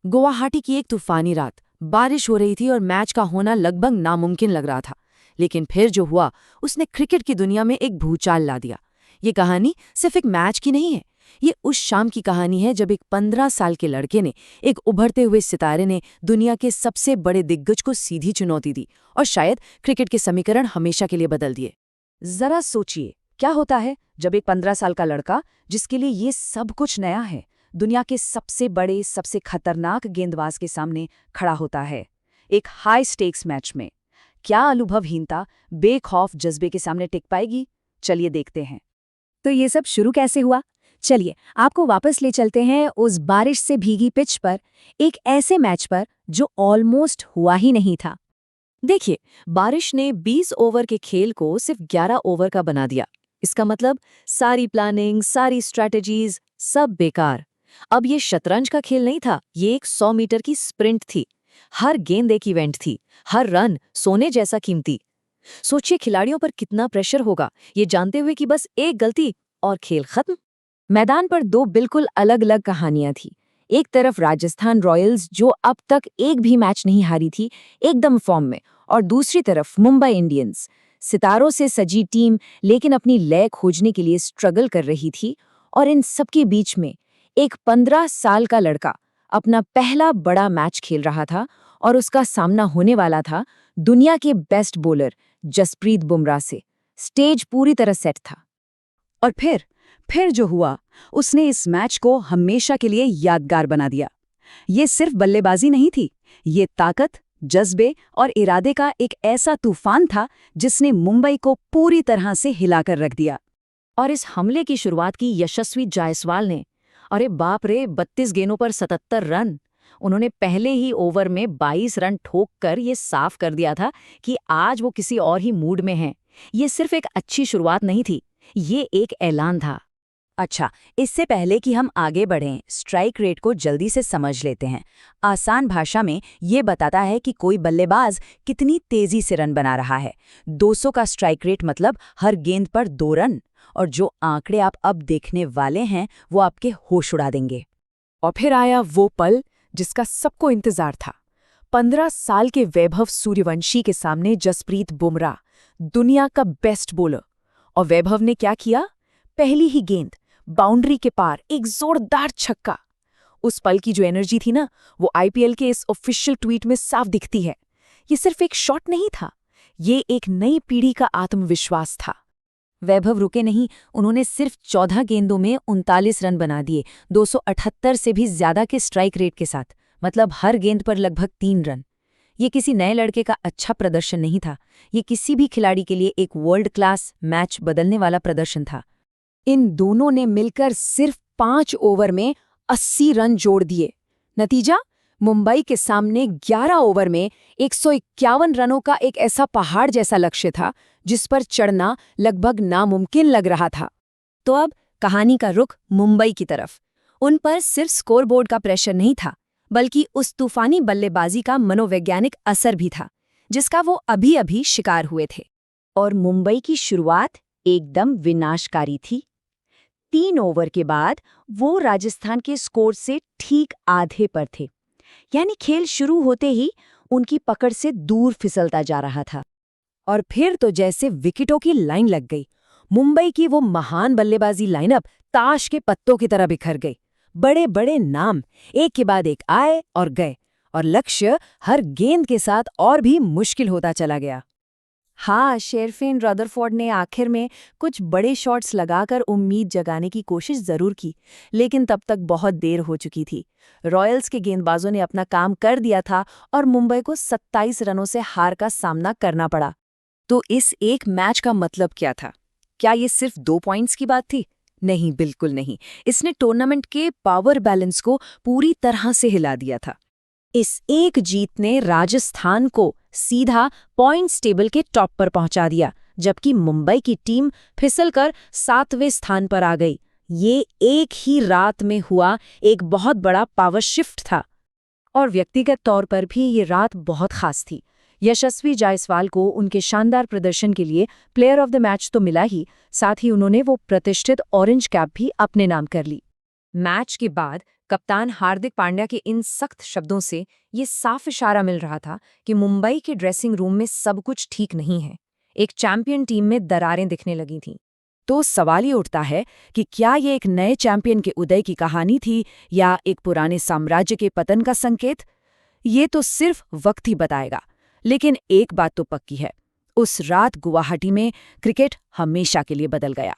गुवाहाटी की एक तूफानी रात, बारिश हो रही थी और मैच का होना लगभग नामुमकिन लग रहा था। लेकिन फिर जो हुआ उसने क्रिकेट की दुनिया में एक भूचाल ला दिया। ये कहानी सिर्फ एक मैच की नहीं है, ये उस शाम की कहानी है जब एक 15 साल के लड़के ने, एक उभरते हुए सितारे ने दुनिया के सबसे बड़े दिग्गज को सीधी चुनौती दी और शायद क्रिकेट के समीकरण हमेशा के लिए बदल दिए। जरा सोचिए, क्या होता है जब एक 15 साल का लड़का, जिसके लिए ये सब कुछ नया है, दुनिया के सबसे बड़े, सबसे खतरनाक गेंदबाज के सामने खड़ा होता है एक हाई स्टेक्स मैच में। क्या अनुभवहीनता बेखौफ जज्बे के सामने टिक पाएगी? चलिए देखते हैं। तो ये सब शुरू कैसे हुआ? चलिए आपको वापस ले चलते हैं उस बारिश से भीगी पिच पर, एक ऐसे मैच पर जो ऑलमोस्ट हुआ ही नहीं था। देखिए, बारिश ने 20 ओवर के खेल को सिर्फ 11 ओवर का बना दिया। इसका मतलब सारी प्लानिंग, सारी स्ट्रैटेजीज, सब बेकार। अब ये शतरंज का खेल नहीं था, ये एक 100 मीटर की स्प्रिंट थी। हर गेंद एक इवेंट थी, हर रन सोने जैसा कीमती। सोचिए खिलाड़ियों पर कितना प्रेशर होगा, ये जानते हुए कि बस एक गलती और खेल खत्म। मैदान पर दो बिल्कुल अलग अलग कहानियां थी। एक तरफ राजस्थान रॉयल्स, जो अब तक एक भी मैच नहीं हारी थी, एकदम फॉर्म में, और दूसरी तरफ मुंबई इंडियंस, सितारों से सजी टीम, लेकिन अपनी लय खोजने के लिए स्ट्रगल कर रही थी। और इन सबके बीच में एक 15 साल का लड़का अपना पहला बड़ा मैच खेल रहा था, और उसका सामना होने वाला था दुनिया के बेस्ट बॉलर जसप्रीत बुमराह से। स्टेज पूरी तरह सेट था। और फिर जो हुआ, उसने इस मैच को हमेशा के लिए यादगार बना दिया। ये सिर्फ बल्लेबाजी नहीं थी, ये ताकत, जज्बे और इरादे का एक ऐसा तूफान था जिसने मुंबई को पूरी तरह से हिलाकर रख दिया। और इस हमले की शुरुआत की यशस्वी जायसवाल ने। अरे बाप रे, 32 गेंदों पर 77 रन। उन्होंने पहले ही ओवर में 22 रन ठोक कर ये साफ कर दिया था कि आज वो किसी और ही मूड में हैं। ये सिर्फ एक अच्छी शुरुआत नहीं थी, ये एक ऐलान था। अच्छा, इससे पहले कि हम आगे बढ़ें, स्ट्राइक रेट को जल्दी से समझ लेते हैं। आसान भाषा में ये बताता है कि कोई बल्लेबाज कितनी तेजी से रन बना रहा है। 200 का स्ट्राइक रेट मतलब हर गेंद पर 2 रन। और जो आंकड़े आप अब देखने वाले हैं वो आपके होश उड़ा देंगे। और फिर आया वो पल जिसका सबको इंतजार था। 15 साल के वैभव सूर्यवंशी के सामने जसप्रीत बुमराह, दुनिया का बेस्ट बॉलर। और वैभव ने क्या किया? पहली ही गेंद बाउंड्री के पार एक जोरदार छक्का। उस पल की जो एनर्जी थी ना, वो आईपीएल के इस ऑफिशियल ट्वीट में साफ दिखती है। ये सिर्फ एक शॉट नहीं था, ये एक नई पीढ़ी का आत्मविश्वास था। वैभव रुके नहीं, उन्होंने सिर्फ 14 गेंदों में 39 रन बना दिए, 278 से भी ज्यादा के स्ट्राइक रेट के साथ, मतलब हर गेंद पर लगभग 3 रन। ये किसी नए लड़के का अच्छा प्रदर्शन नहीं था, ये किसी भी खिलाड़ी के लिए एक वर्ल्ड क्लास, मैच बदलने वाला प्रदर्शन था। इन दोनों ने मिलकर सिर्फ 5 ओवर में 80 रन जोड़ दिए। नतीजा, मुंबई के सामने 11 ओवर में 151 रनों का एक ऐसा पहाड़ जैसा लक्ष्य था जिस पर चढ़ना लगभग नामुमकिन लग रहा था। तो अब कहानी का रुख मुंबई की तरफ। उन पर सिर्फ स्कोरबोर्ड का प्रेशर नहीं था, बल्कि उस तूफानी बल्लेबाजी का मनोवैज्ञानिक असर भी था, जिसका वो अभी अभी शिकार हुए थे। और मुंबई की शुरुआत एकदम विनाशकारी थी। 3 ओवर के बाद वो राजस्थान के स्कोर से ठीक आधे पर थे, यानी खेल शुरू होते ही उनकी पकड़ से दूर फिसलता जा रहा था। और फिर तो जैसे विकेटों की लाइन लग गई। मुंबई की वो महान बल्लेबाजी लाइनअप ताश के पत्तों की तरह बिखर गई। बड़े बड़े नाम एक के बाद एक आए और गए, और लक्ष्य हर गेंद के साथ और भी मुश्किल होता चला गया। हाँ, शेरफेन रदरफोर्ड ने आखिर में कुछ बड़े शॉट्स लगाकर उम्मीद जगाने की कोशिश जरूर की, लेकिन तब तक बहुत देर हो चुकी थी। रॉयल्स के गेंदबाजों ने अपना काम कर दिया था और मुंबई को 27 रनों से हार का सामना करना पड़ा। तो इस एक मैच का मतलब क्या था? क्या ये सिर्फ 2 पॉइंट्स की बात थी? नहीं, बिल्कुल नहीं। इसने टूर्नामेंट के पावर बैलेंस को पूरी तरह से हिला दिया था। इस एक जीत ने राजस्थान को सीधा पॉइंट्स टेबल के टॉप पर पहुंचा दिया, जबकि मुंबई की टीम फिसलकर 7वें स्थान पर आ गई। ये एक ही रात में हुआ एक बहुत बड़ा पावर शिफ्ट था। और व्यक्तिगत तौर पर भी ये रात बहुत खास थी। यशस्वी जायसवाल को उनके शानदार प्रदर्शन के लिए प्लेयर ऑफ द मैच तो मिला ही, साथ ही उन्होंने वो प्रतिष्ठित ऑरेंज कैप भी अपने नाम कर ली। मैच के बाद कप्तान हार्दिक पांड्या के इन सख्त शब्दों से ये साफ इशारा मिल रहा था कि मुंबई के ड्रेसिंग रूम में सब कुछ ठीक नहीं है। एक चैंपियन टीम में दरारें दिखने लगी थीं। तो सवाल ये उठता है कि क्या ये एक नए चैंपियन के उदय की कहानी थी या एक पुराने साम्राज्य के पतन का संकेत? ये तो सिर्फ वक्त ही बताएगा। लेकिन एक बात तो पक्की है, उस रात गुवाहाटी में क्रिकेट हमेशा के लिए बदल गया।